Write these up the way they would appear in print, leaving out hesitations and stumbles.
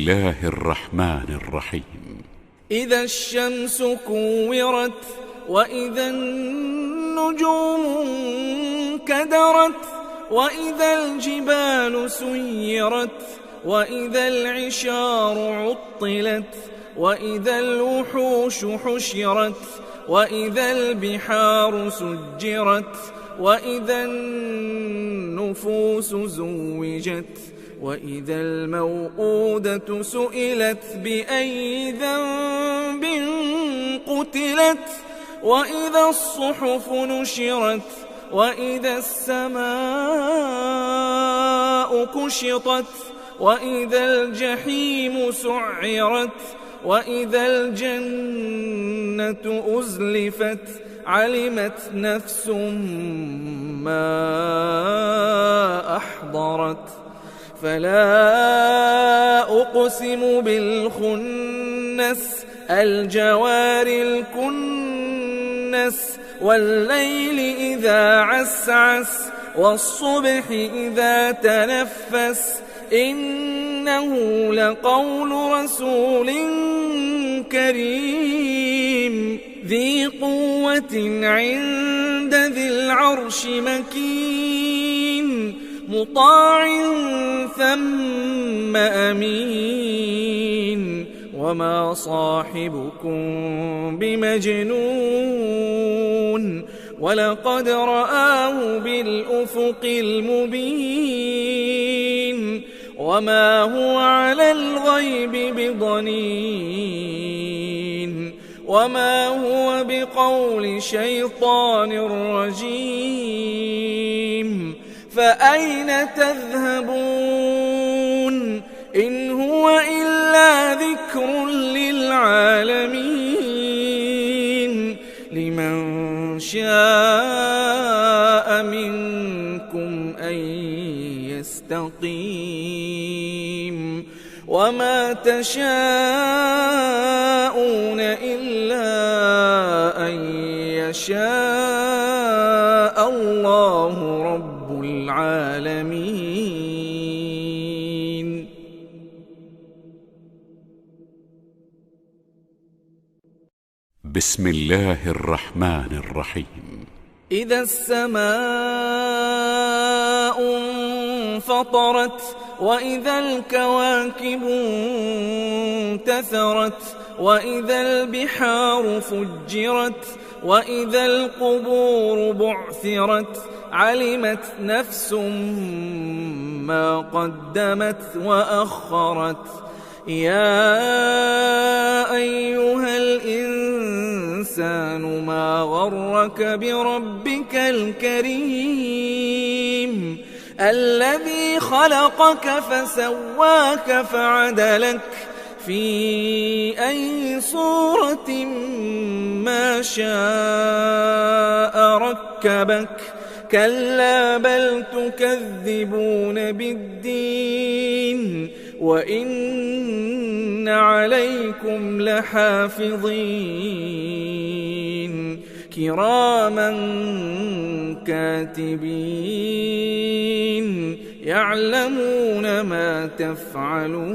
الله الرحمن الرحيم. إذا الشمس كورت وإذا النجوم انكدرت وإذا الجبال سيرت وإذا العشار عطلت وإذا الوحوش حشرت وإذا البحار سجرت وإذا النفوس زوجت وإذا الموءودة سئلت بأي ذنب قتلت وإذا الصحف نشرت وإذا السماء كشطت وإذا الجحيم سعرت وإذا الجنة أزلفت علمت نفس ما أحضرت فلا أقسم بالخنس الجوار الكنس والليل إذا عسعس والصبح إذا تنفس إنه لقول رسول كريم ذي قوة عند ذي العرش مكين مطاع ثم أمين وما صاحبكم بمجنون ولقد رآه بالأفق المبين وما هو على الغيب بضنين وما هو بقول شيطان رجيم فأين تذهبون إن هو إلا ذكر للعالمين لمن شاء منكم أن يستقيم وما تشاءون إلا أن يشاء الله رب العالمين. بسم الله الرحمن الرحيم. إذا السماء انفطرت وإذا الكواكب انتثرت وإذا البحار فجرت وإذا القبور بعثرت علمت نفس ما قدمت وأخرت يا أيها الإنسان ما غرك بربك الكريم الذي خلقك فسواك فعدلك في أي صورة ما شاء ركبك كلا بل تكذبون بالدين وإن عليكم لحافظين كراما كاتبين يعلمون ما تفعلون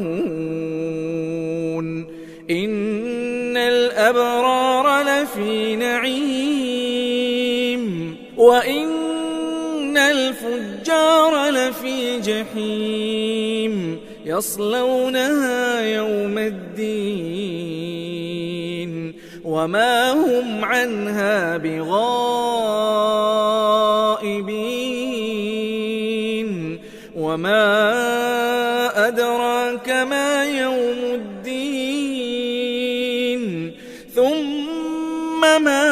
إن الأبرار لفي نعيم وإن الفجار لفي جحيم يصلونها يوم الدين وما هم عنها بغائبين وما أدراك ما يوم الدين ثم ما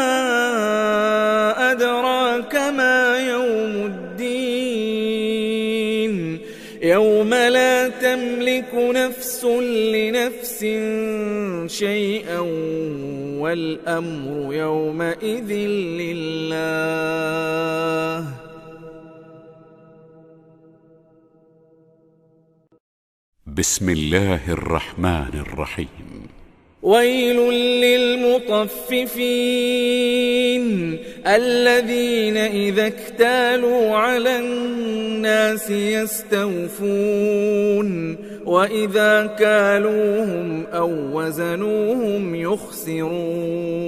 أدراك ما يوم الدين يوم لا تملك نفس لنفس شيئا والأمر يومئذ لله. بسم الله الرحمن الرحيم. ويل للمطففين الذين إذا اكتالوا على الناس يستوفون وإذا كالوهم أو وزنوهم يخسرون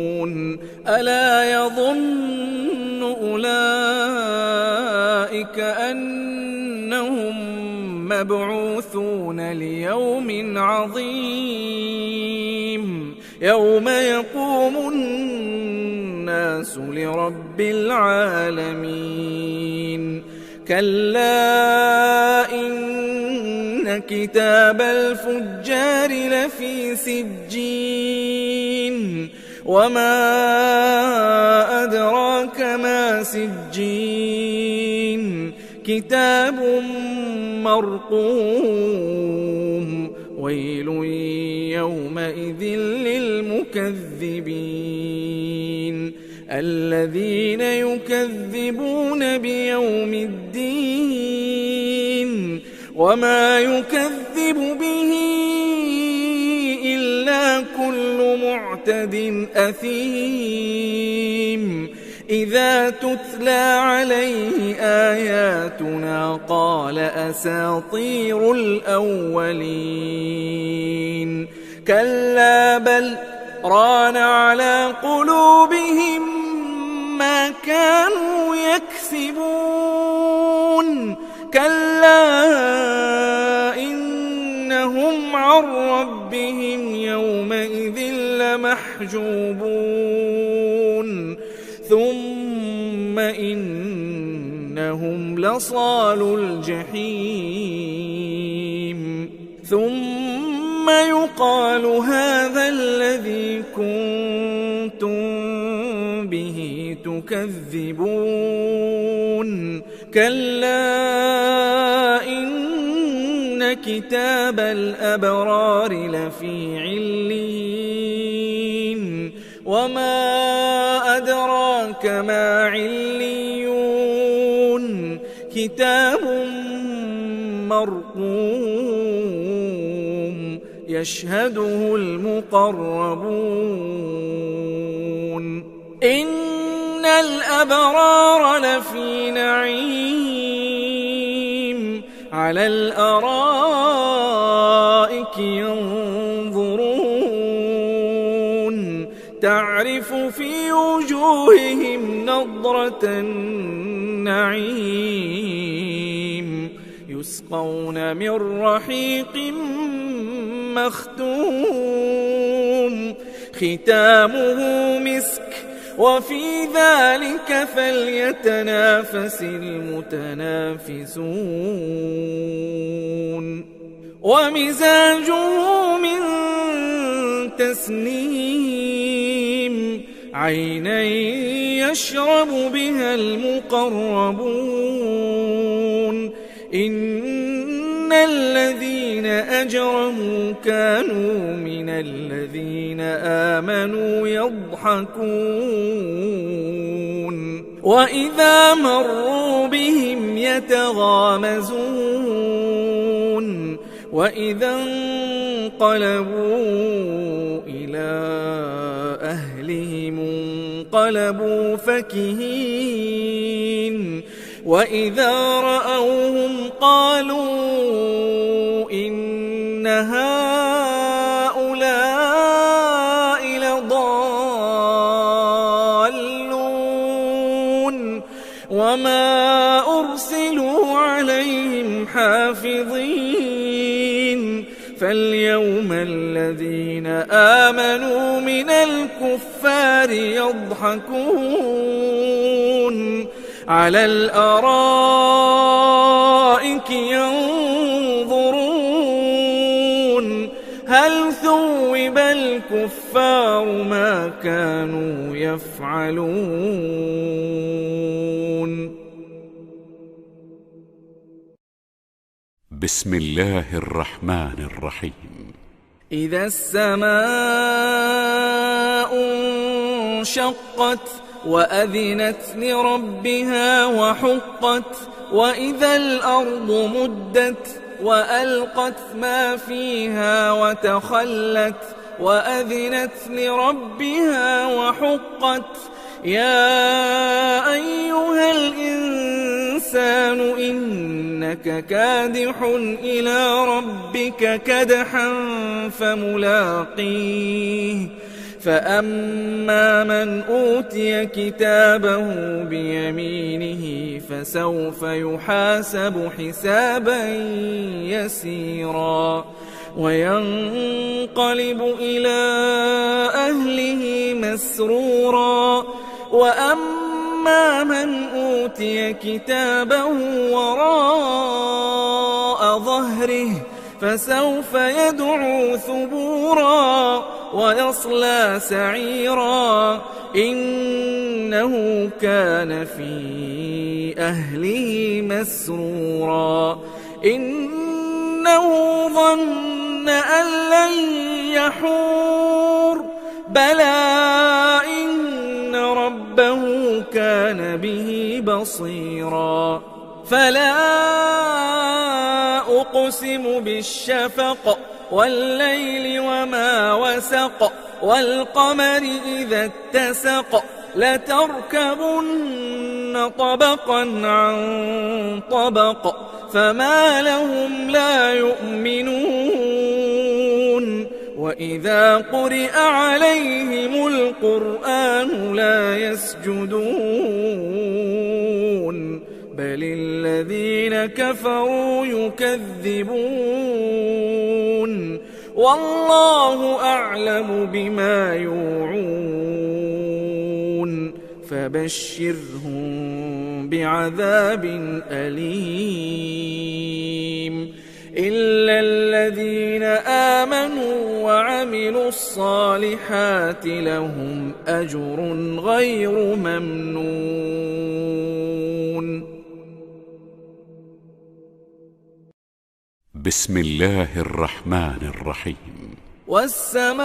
ألا يظن أولئك أنهم مبعوثون ليوم عظيم يوم يقوم الناس لرب العالمين كلا إن كتاب الفجار لفي سجين وما أدراك ما سجين كتاب مرقوم ويل يومئذ للمكذبين الذين يكذبون بيوم الدين وما يكذب به إلا كل معتد أثيم إذا تتلى عليه آياتنا قال أساطير الأولين كلا بل ران على قلوبهم ما كانوا يكسبون كلا إنهم عن ربهم يومئذ لمحجوبون ثم إنهم لصالو الجحيم ثم يقال هذا الذي كنتم به تكذبون كلا إن كتاب الأبرار لفي عليين وما أدراك ما عليون كتاب مرقوم يشهده المقربون إن الأبرار لفي نعيم على الأرائك ينظرون تعرف في وجوههم نضرة النعيم يسقون من رحيق مختوم ختامه مسك وفي ذلك فليتنافس المتنافسون ومزاجه من تسنيم عينا يشرب بها المقربون إن الذين أجرموا كانوا من الذين آمنوا يضحكون وإذا مروا بهم يتغامزون وإذا انقلبوا إلى أهلهم انقلبوا فكهين وإذا رأوهم قالوا إن هؤلاء لضالون وما أرسلوا عليهم حافظين فاليوم الذين آمنوا من الكفار يضحكون على الأرائك ينظرون هل ثوب الكفار ما كانوا يفعلون بسم الله الرحمن الرحيم إذا السماء انشقت وأذنت لربها وحقت وإذا الأرض مدت وألقت ما فيها وتخلت وأذنت لربها وحقت يا أيها الإنسان الإنسان إنك كادح إلى ربك كدحا فملاقيه فأما من أوتي كتابه بيمينه فسوف يحاسب حسابا يسيرا وينقلب إلى أهله مسرورا وأما من أوتي كتابه وراء ظهره فسوف يدعو ثبورا ويصلى سعيرا إنه كان في أهله مسرورا إنه ظن أن لن يحور بلى إن ربه كان به بصيرا فلا أقسم بالشفق والليل وما وسق والقمر إذا اتسق لتركبن طبقا عن طبق فما لهم لا يؤمنون وإذا قرئ عليهم القرآن لا يسجدون بل الذين كفروا يكذبون والله أعلم بما يوعون فبشرهم بعذاب أليم إلا الذين آمنوا وعملوا الصالحات لهم أجر غير ممنون. بسم الله الرحمن الرحيم. والسماء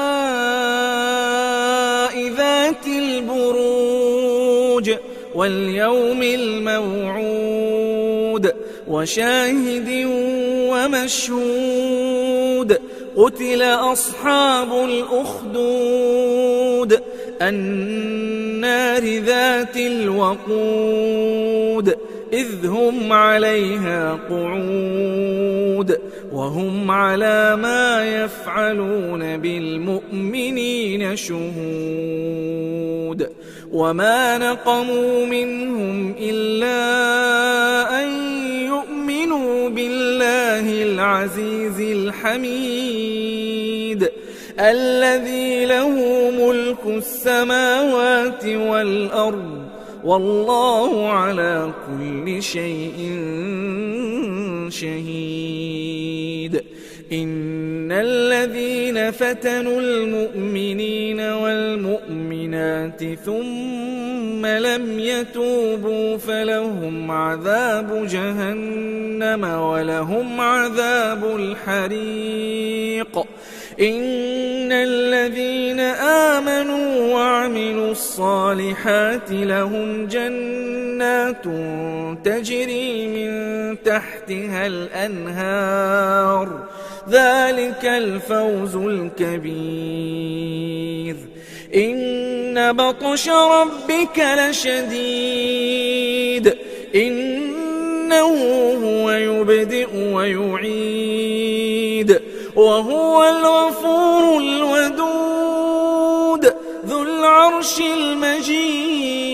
ذات البروج واليوم الموعود وشاهد ومشهود قتل أصحاب الأخدود النار ذات الوقود إذ هم عليها قعود وهم على ما يفعلون بالمؤمنين شهود وما نقموا منهم إلا أن يؤمنوا بالله العزيز الحميد الذي له ملك السماوات والأرض والله على كل شيء شهيد. إن الذين فتنوا المؤمنين والمؤمنات ثم لم يتوبوا فلهم عذاب جهنم ولهم عذاب الحريق. إن الذين آمنوا وعملوا الصالحات لهم جنات تجري من تحتها الأنهار ذلك الفوز الكبير. إن بطش ربك لشديد إنه هو يبدئ ويعيد وهو الغفور الودود ذو العرش المجيد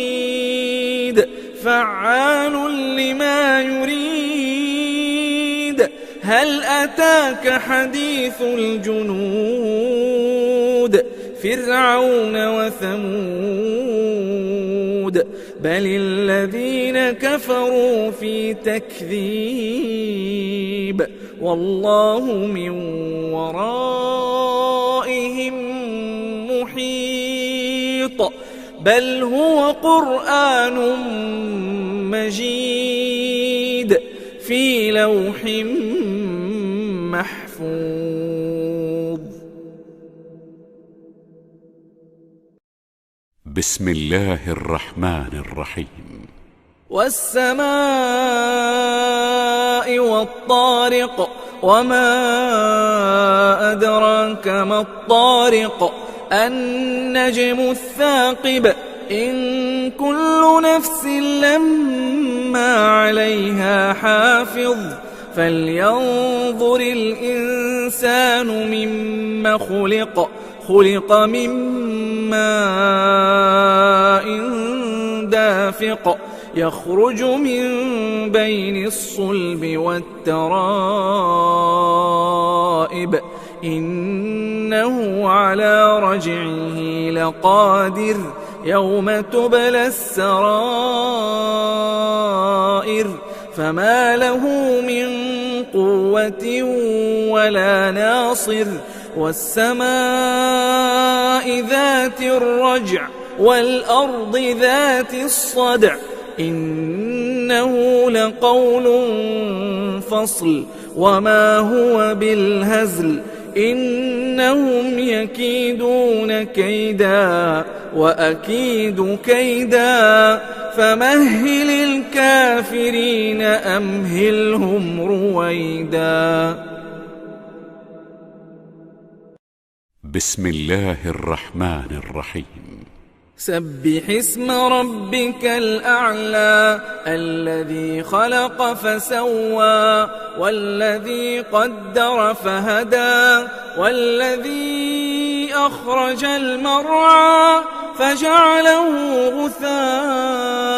فعال لما يريد. هل أتاك حديث الجنود فرعون وثمود بل الذين كفروا في تكذيب والله من ورائهم محيط بل هو قرآن مجيد في لوح محفوظ. بسم الله الرحمن الرحيم. والسماء والطارق وما أدراك ما الطارق النجم الثاقب إن كل نفس لما عليها حافظ فلينظر الإنسان مما خلق من ماء دافق يخرج من بين الصلب والترائب إنه على رجعه لقادر يوم تبلى السرائر فما له من قوة ولا ناصر والسماء ذات الرجع والأرض ذات الصدع إنه لقول فصل وما هو بالهزل إنهم يكيدون كيدا وأكيد كيدا فمهل الكافرين أمهلهم رويدا. بسم الله الرحمن الرحيم. سبح اسم ربك الأعلى الذي خلق فسوى والذي قدر فهدى والذي أخرج المرعى فجعله غثاء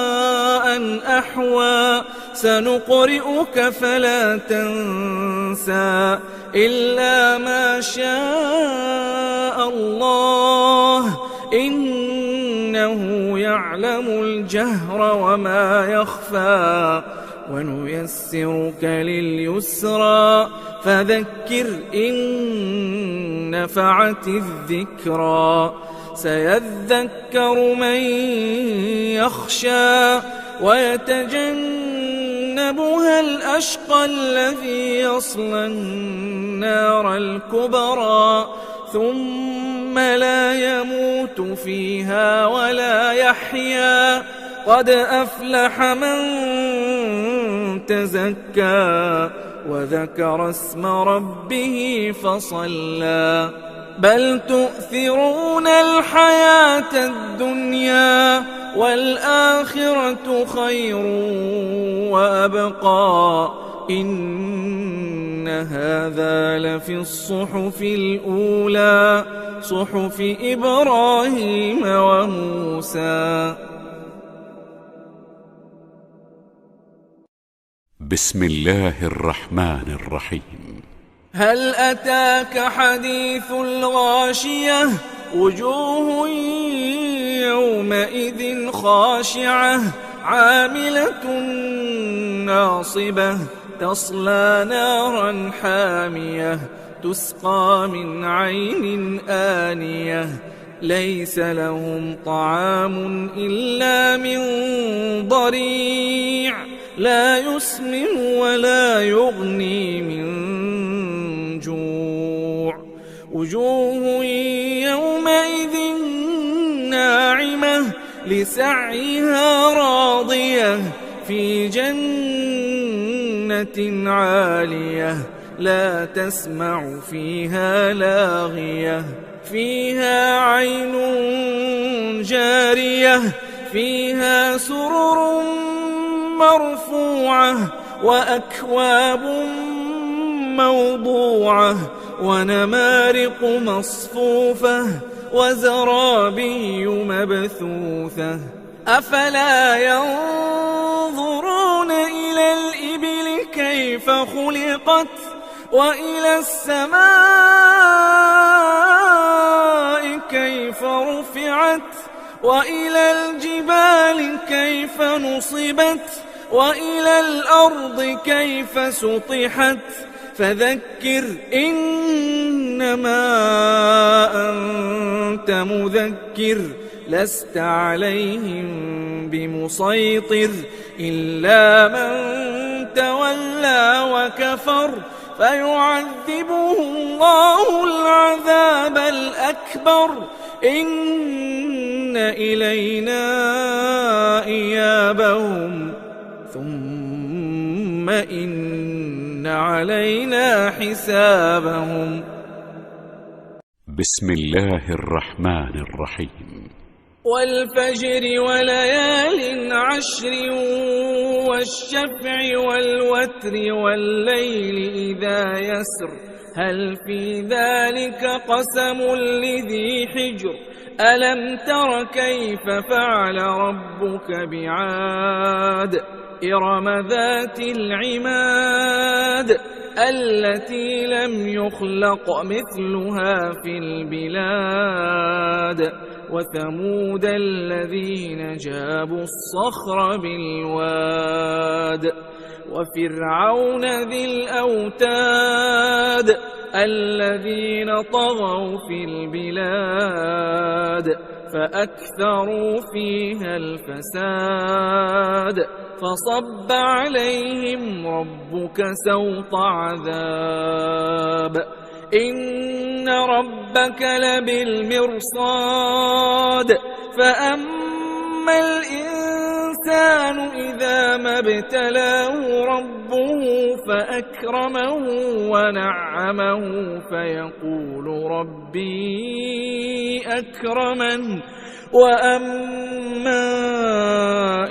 أحوى سنقرئك فلا تنسى إلا ما شاء الله إنه يعلم الجهر وما يخفى ونيسرك لليسرى فذكر إن نفعت الذكرى سيذكر من يخشى ويتجنبها الأشقى الذي يصلى النار الكبرى ثم لا يموت فيها ولا يحيا قد أفلح من تزكى وذكر اسم ربه فصلى بل تؤثرون الحياة الدنيا والآخرة خير وأبقى إن هذا لفي الصحف الأولى صحف إبراهيم وموسى. بسم الله الرحمن الرحيم. هل أتاك حديث الغاشية وجوه يومئذ خاشعة عاملة ناصبة تصلى نارا حامية تسقى من عين آنية ليس لهم طعام إلا من ضريع لا يسمن ولا يغني من جوع وجوه يومئذ ناعمة لسعيها راضية في جنة عالية لا تسمع فيها لاغية فيها عين جارية فيها سرر مرفوعة وأكواب موضوعة ونمارق مصفوفة وزرابي مبثوثة أفلا ينظرون إلى الإبل كيف خلقت وإلى السماء كيف رفعت وإلى الجبال كيف نصبت وإلى الأرض كيف سطحت فذكر إنما أنت مذكر لست عليهم بمسيطر إلا من تولى وكفر فيعذبه الله العذاب الأكبر إن إلينا إيابهم ثم إن علينا حسابهم. بسم الله الرحمن الرحيم. والفجر وليال عشر والشفع والوتر والليل إذا يسر هل في ذلك قسم لذي حجر ألم تر كيف فعل ربك بعاد إرم ذات العماد التي لم يخلق مثلها في البلاد وثمود الذين جابوا الصخر بالواد وفرعون ذي الأوتاد الذين طغوا في البلاد فأكثروا فيها الفساد فصب عليهم ربك سوط عذاب إن ربك لبالمرصاد فأما الإنسان إذا ما ابتلاه ربه فأكرمه ونعمه فيقول ربي أكرمن وأما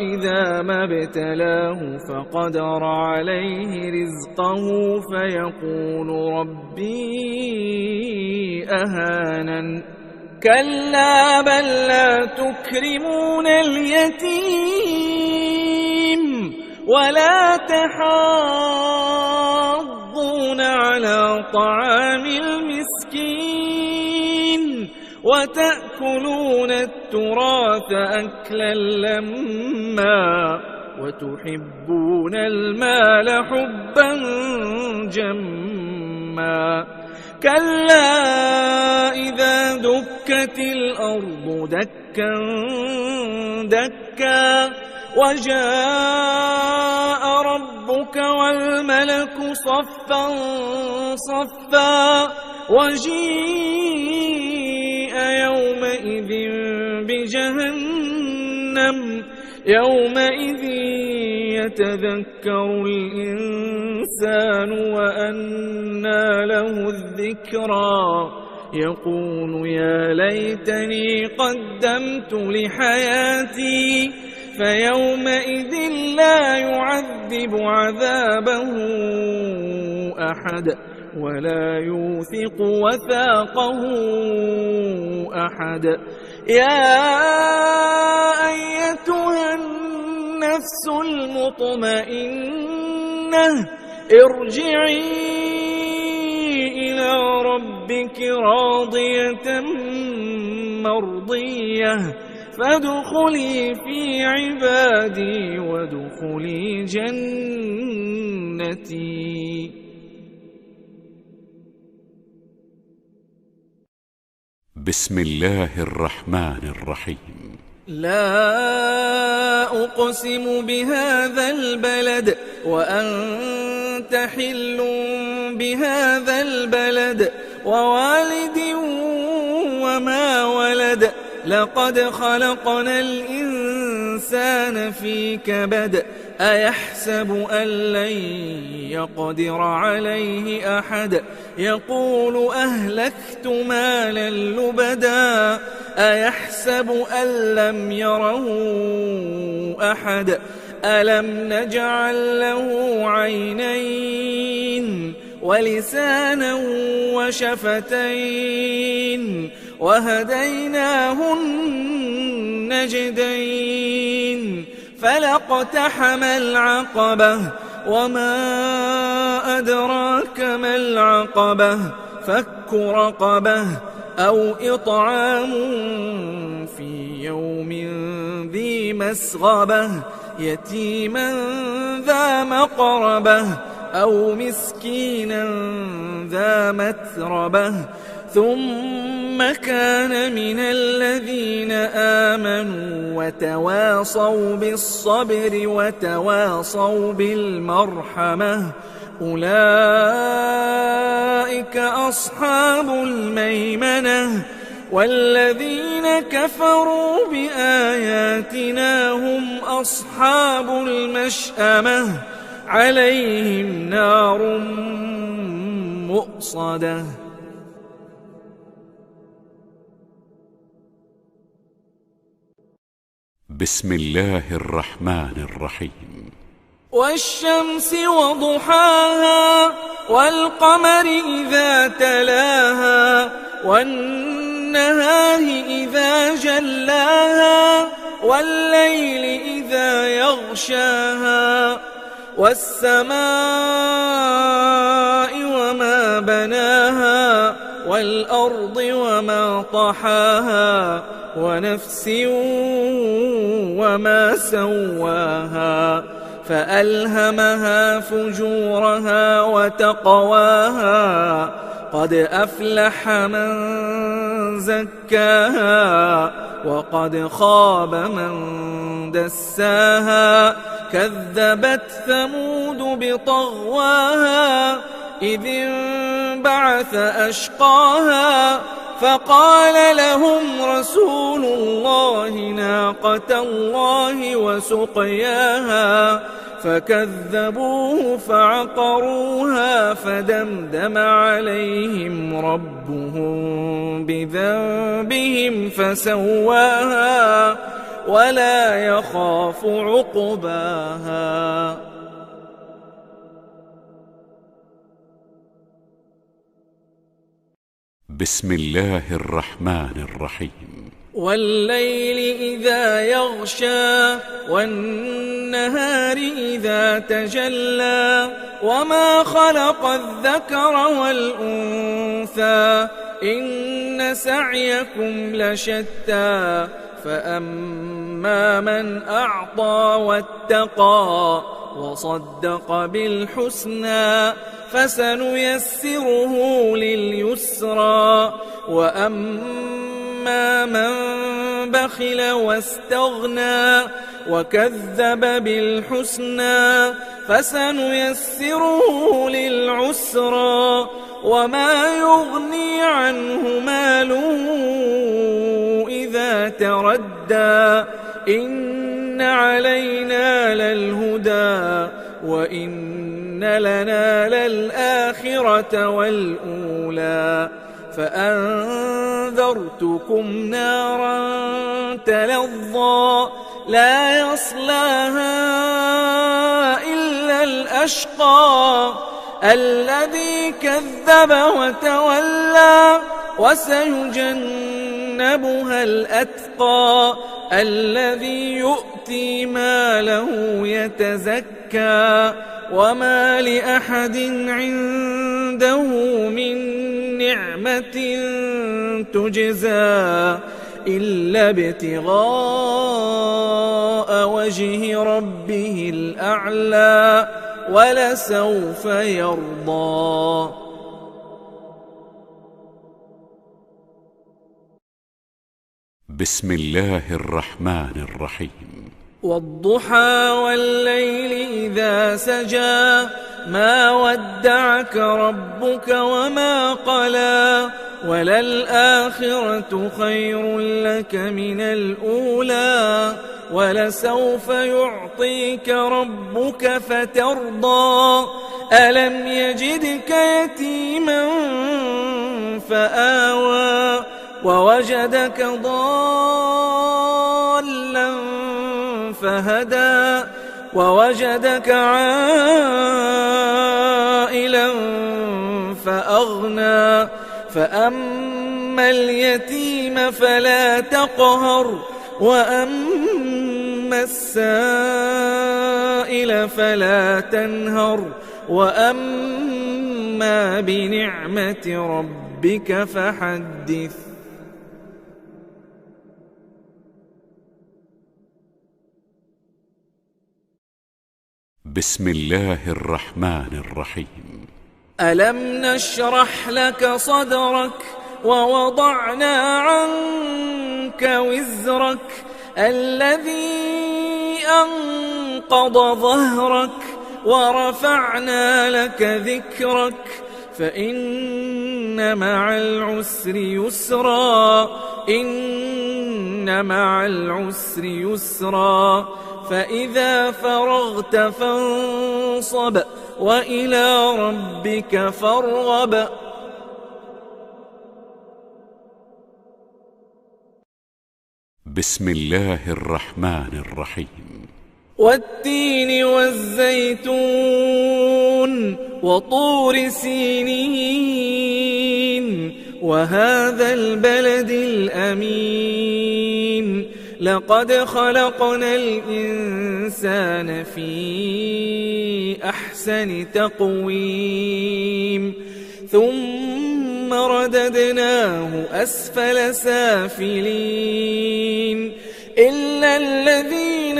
إذا ما ابتلاه فقدر عليه رزقه فيقول ربي أهانن كلا بل لا تكرمون اليتيم ولا تحاضون على طعام المسكين وتأكلون التراث أكلا لما وتحبون المال حبا جما كلا إذا دكت الأرض دكا دكا وجاء ربك والملك صفا صفا وجيء يومئذ بجهنم يومئذ يتذكر الإنسان وأنى له الذكرى يقول يا ليتني قدمت لحياتي فيومئذ لا يعذب عذابه أحد ولا يوثق وثاقه أحد يا أيتها النفس المطمئنة ارجعي إلى ربك راضية مرضية فادخلي في عبادي وادخلي جنتي. بسم الله الرحمن الرحيم. لا أقسم بهذا البلد وأنت حل بهذا البلد ووالد وما ولد لقد خلقنا الإنسان في كبد أيحسب أن لن يقدر عليه أحد يقول أهلكت مالا لبدا أيحسب أن لم يره أحد ألم نجعل له عينين ولسانا وشفتين وهديناه النجدين فلاقتحم العقبة وما أدراك ما العقبة فك رقبة أو إطعام في يوم ذي مسغبة يتيما ذا مقربة أو مسكينا ذا متربة ثم كان من الذين آمنوا وتواصوا بالصبر وتواصوا بالمرحمة أولئك أصحاب الميمنة والذين كفروا بآياتنا هم أصحاب المشأمة عليهم نار مؤصدة بسم الله الرحمن الرحيم والشمس وضحاها والقمر إذا تلاها والنهار إذا جلاها والليل إذا يغشاها والسماء وما بناها والأرض وما طحاها ونفس وما سواها فألهمها فجورها وتقواها قد أفلح من زكاها وقد خاب من دساها كذبت ثمود بطغواها إذ انبعث أشقاها فقال لهم رسول الله ناقة الله وسقياها فكذبوه فعقروها فدمدم عليهم ربهم بذنبهم فسواها ولا يخاف عقباها. بسم الله الرحمن الرحيم والليل إذا يغشى والنهار إذا تجلى وما خلق الذكر والأنثى إن سعيكم لشتى فأما من أعطى واتقى وصدق بالحسنى فسنيسره لليسرى وأما من بخل واستغنى وكذب بالحسنى فسنيسره للعسرى وما يغني عنه ماله إذا تردى إن علينا للهدى وإن لنا للآخرة والأولى فأنذرتكم نارا تلظى لا يصلاها إلا الأشقى الذي كذب وتولى وسيجنبها الأتقى الذي يؤتي ماله يتزكى وما لأحد عنده من نعمة تجزى إلا ابتغاء وجه ربه الأعلى ولسوف يرضى. بسم الله الرحمن الرحيم والضحى والليل إذا سجى ما ودعك ربك وما قلى وللآخرة خير لك من الأولى ولسوف يعطيك ربك فترضى ألم يجدك يتيما فآوى ووجدك ضالا فهدى ووجدك عائلا فأغنى فأما اليتيم فلا تقهر وأما السائل فلا تنهر وأما بنعمة ربك فحدث. بسم الله الرحمن الرحيم ألم نشرح لك صدرك ووضعنا عنك وزرك الذي أنقض ظهرك ورفعنا لك ذكرك فإن مع العسر يسرا إن مع العسر يسرا فإذا فرغت فانصب وإلى ربك فارغب. بسم الله الرحمن الرحيم. والتين والزيتون وطور سينين وهذا البلد الأمين لقد خلقنا الإنسان في أحسن تقويم ثم رددناه أسفل سافلين إلا الذين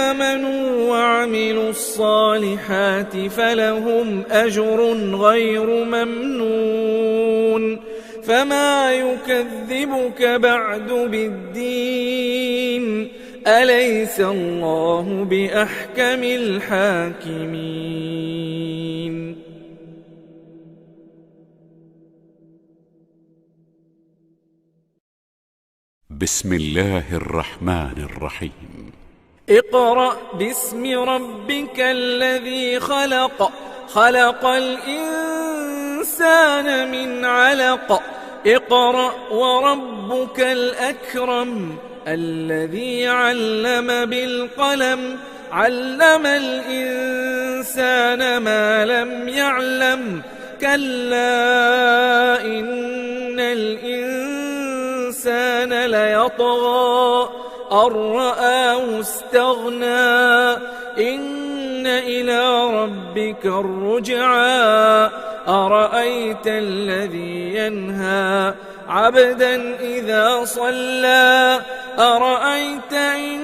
آمنوا وعملوا الصالحات فلهم أجر غير ممنون فما يكذبك بعد بالدين أليس الله بأحكم الحاكمين. بسم الله الرحمن الرحيم. اقرأ باسم ربك الذي خلق خلق الإنسان من علق اقرأ وربك الأكرم الذي علم بالقلم علم الإنسان ما لم يعلم كلا إن الإنسان ليطغى أن رآه استغنى إن إلى ربك الرجعى أرأيت الذي ينهى عبدا إذا صلى أرأيت إن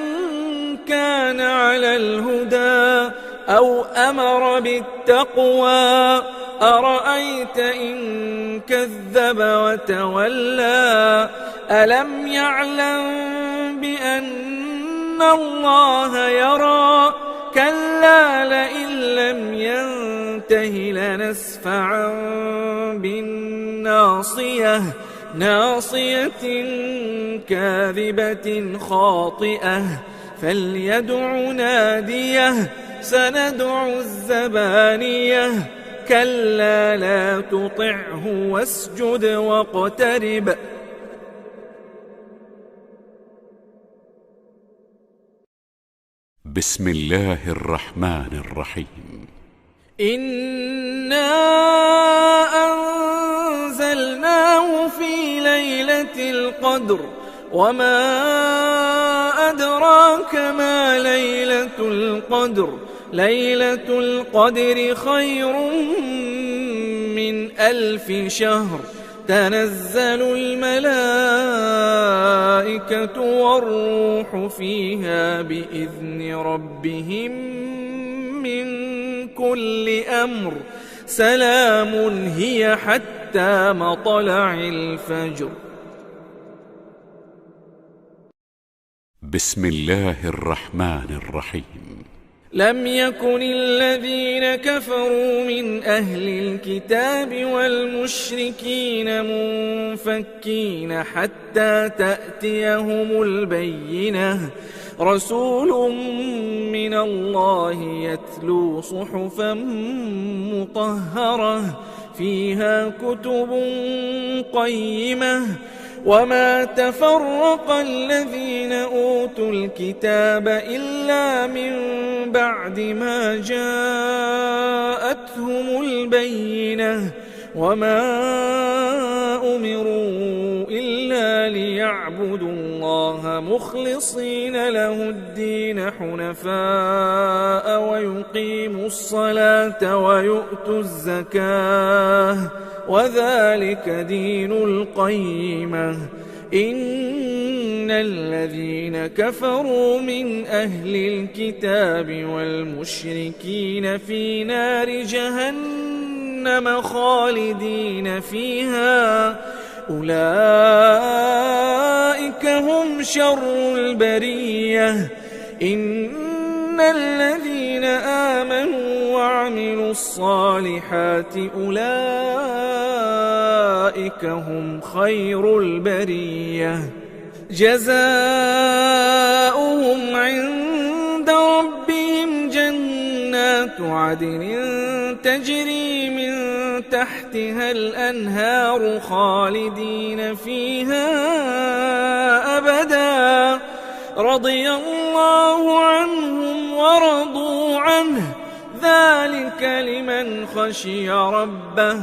كان على الهدى أو أمر بالتقوى أرأيت إن كذب وتولى ألم يعلم بأن الله يرى كلا لئن لم ينته لنسفعا بالناصية ناصية كاذبة خاطئة فليدع ناديه سندع الزبانية كلا لا تطعه واسجد واقترب. بسم الله الرحمن الرحيم. إنا أنزلناه في ليلة القدر وما أدراك ما ليلة القدر ليلة القدر خير من 1000 شهر تنزل الملائكة والروح فيها بإذن ربهم من كل أمر سلام هي حتى مطلع الفجر. بسم الله الرحمن الرحيم. لم يكن الذين كفروا من أهل الكتاب والمشركين منفكين حتى تأتيهم البينة رسول من الله يتلو صحفا مطهرة فيها كتب قيمة وما تفرق الذين أوتوا الكتاب إلا من بعد ما جاءتهم البينة وما أمروا إلا ليعبدوا الله مخلصين له الدين حنفاء ويقيموا الصلاة ويؤتوا الزكاة وذلك دين القيمة. إن الذين كفروا من أهل الكتاب والمشركين في نار جهنم خالدين فيها أولئك هم شر البرية. إن الذين آمنوا وعملوا الصالحات أولئك هم خير البرية جزاؤهم عند ربهم جنات عدن تجري من تحتها الأنهار خالدين فيها أبدا رضي الله عنهم ورضوا عنه ذلك لمن خشي ربه.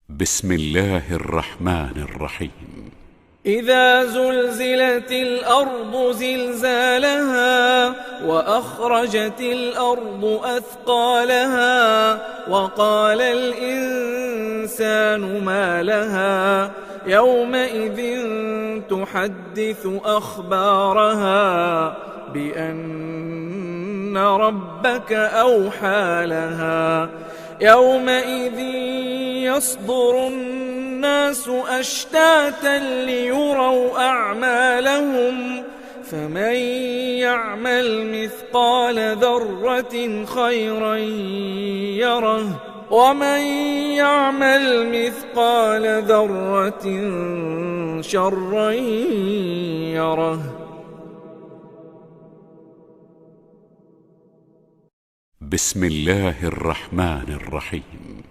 بسم الله الرحمن الرحيم. إذا زلزلت الأرض زلزالها وأخرجت الأرض أثقالها وقال الإنسان ما لها يومئذ تحدث أخبارها بأن ربك أوحى لها. يومئذ يصدر الناس أشتاتا ليروا أعمالهم فمن يعمل مثقال ذرة خيرا يره ومن يعمل مثقال ذرة شرا يره. بسم الله الرحمن الرحيم.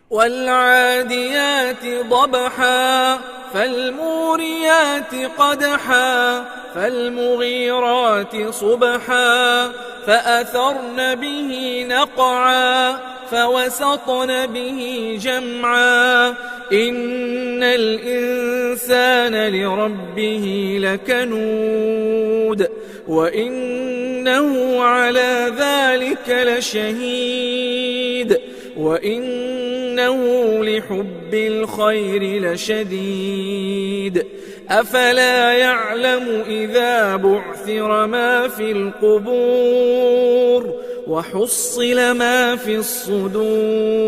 والعاديات ضبحا فالموريات قدحا فالمغيرات صبحا فأثرن به نقعا فوسطن به جمعا. إن الإنسان لربه لكنود وإنه على ذلك لشهيد وإنه لحب الخير لشديد. أفلا يعلم إذا بعثر ما في القبور وحصل ما في الصدور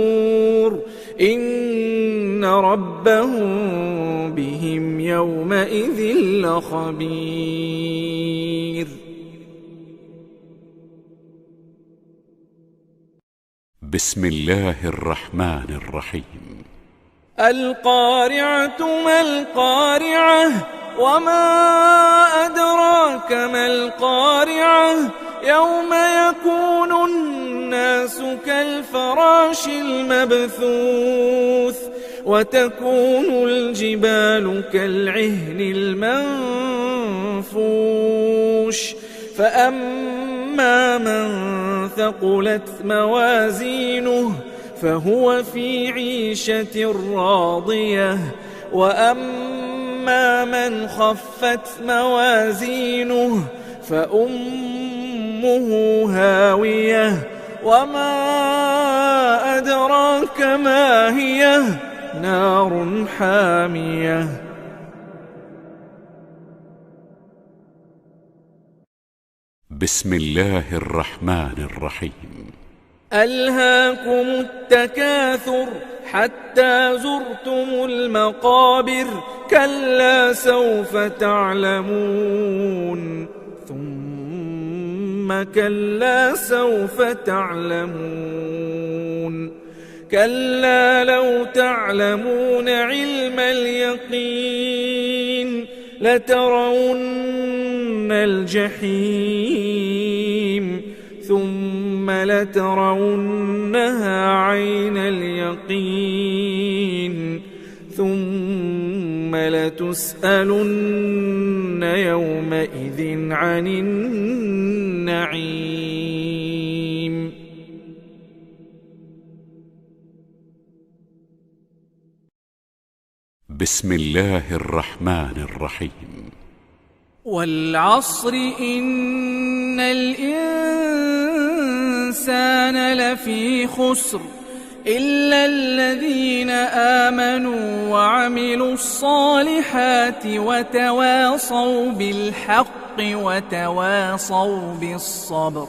إن ربهم بهم يومئذ لخبير. بسم الله الرحمن الرحيم. القارعة ما القارعة وما أدراك ما القارعة يوم يكون الناس كالفراش المبثوث وتكون الجبال كالعهن المنفوش. فأما من ثقلت موازينه فهو في عيشة راضية وأما من خفت موازينه فأمه هاوية وما أدراك ما هي نار حامية. بسم الله الرحمن الرحيم. ألهاكم التكاثر حتى زرتم المقابر كلا سوف تعلمون ثم كلا سوف تعلمون كلا لو تعلمون علم اليقين لترون الجحيم ثم لترونها عين اليقين ثم لتسألن يومئذ عن النعيم. بسم الله الرحمن الرحيم. والعصر إن الإنسان لفي خسر إلا الذين آمنوا وعملوا الصالحات وتواصوا بالحق وتواصوا بالصبر.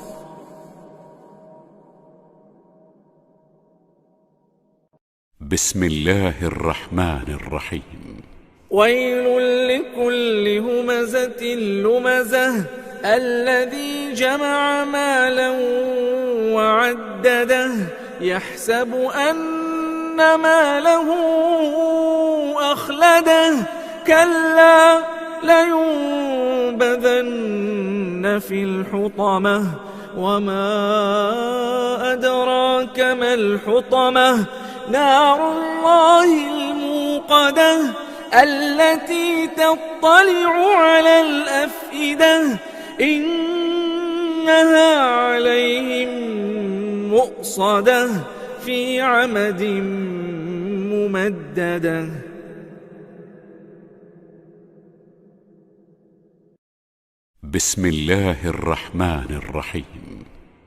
بسم الله الرحمن الرحيم. ويل لكل همزة لمزة الذي جمع مالا وعدده يحسب أن ماله أخلده كلا لينبذن في الحطمة وما أدراك ما الحطمة نار الله الموقدة التي تطلع على الأفئدة إنها عليهم مؤصدة في عمد ممددة. بسم الله الرحمن الرحيم.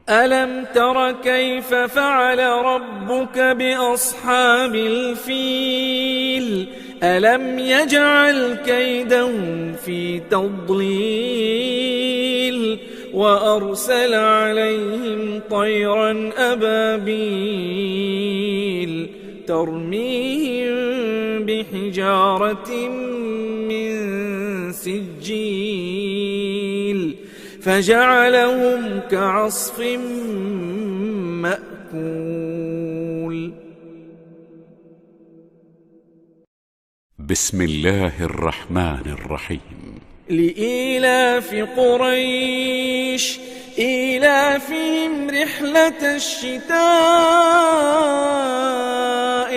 ألم تر كيف فعل ربك بأصحاب الفيل ألم يجعل كيدهم في تضليل وأرسل عليهم طيرا أبابيل ترميهم بحجارة من سجيل فجعلهم كعصف مأكول. بسم الله الرحمن الرحيم. لإيلاف قريش إيلافهم رحلة الشتاء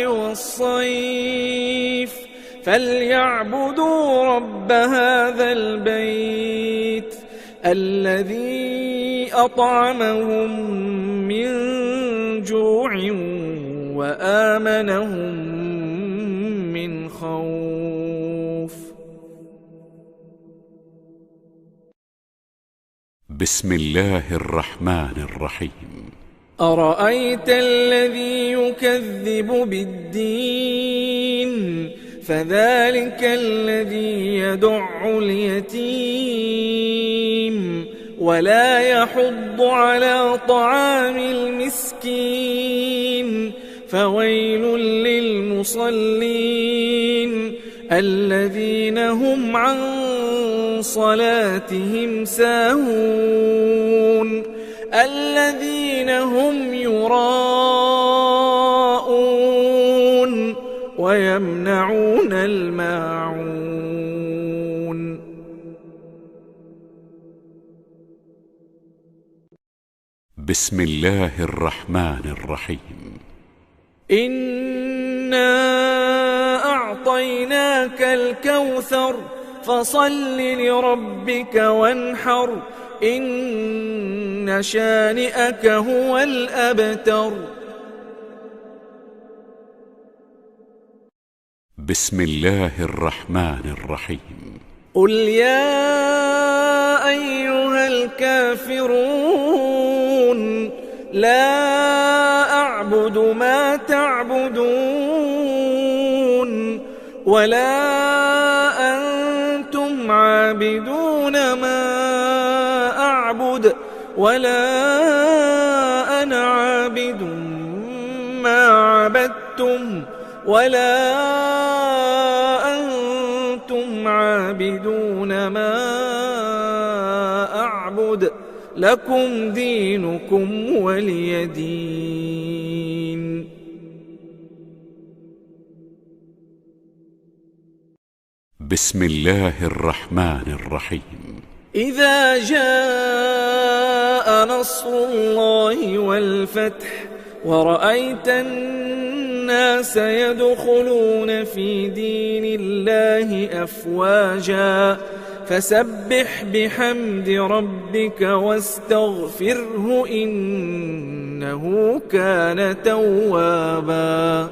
والصيف فليعبدوا رب هذا البيت الذي أطعمهم من جوع وآمنهم من خوف. بسم الله الرحمن الرحيم. أرأيت الذي يكذب بالدين فذلك الذي يدع اليتيم ولا يحض على طعام المسكين فويل للمصلين الذين هم عن صلاتهم ساهون الذين هم يراءون ويمنعون الماعون. بسم الله الرحمن الرحيم. إنا أعطيناك الكوثر فصل لربك وانحر إن شانئك هو الأبتر. بسم الله الرحمن الرحيم. قل يا أيها الكافرون لا أعبد ما تعبدون ولا أنتم عابدون ما أعبد ولا أنا عابد ما عبدتم ولا أنتم عابدون ما أعبد لكم دينكم ولي دين. بسم الله الرحمن الرحيم. إذا جاء نصر الله والفتح ورأيت الناس يدخلون في دين الله أفواجا فسبح بحمد ربك واستغفره إنه كان توابا.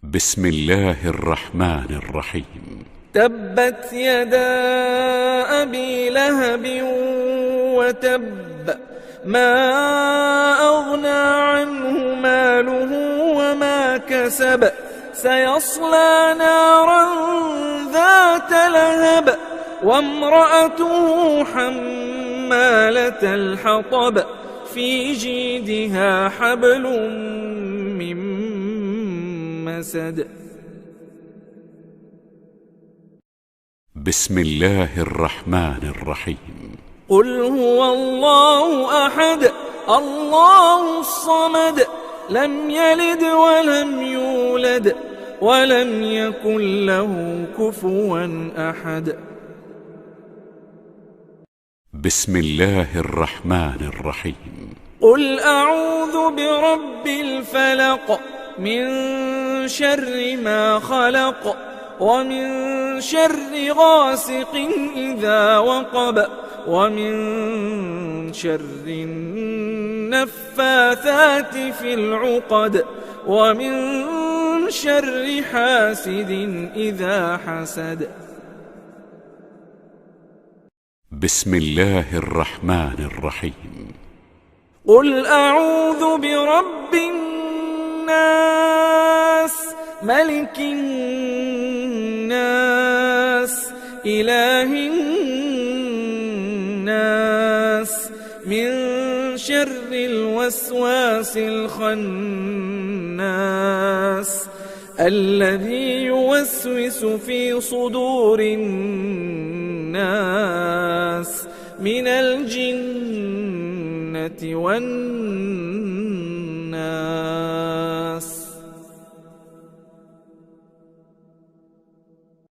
بسم الله الرحمن الرحيم. تبت يدا أبي لهب وتب ما أغنى عنه ماله وما كسب سيصلى نارا ذات لهب وامرأته حمالة الحطب في جيدها حبل من مسد. بسم الله الرحمن الرحيم. قل هو الله أحد الله الصمد لم يلد ولم يولد ولم يكن له كفوا أحد. بسم الله الرحمن الرحيم قل أعوذ برب الفلق من شر ما خلق ومن شر غاسق إذا وقب ومن شر النفاثات في العقد ومن شر حاسد إذا حسد. بسم الله الرحمن الرحيم قل أعوذ برب الناس ملك الناس إله الناس من شر الوسواس الخناس الذي يوسوس في صدور الناس من الجنة والناس.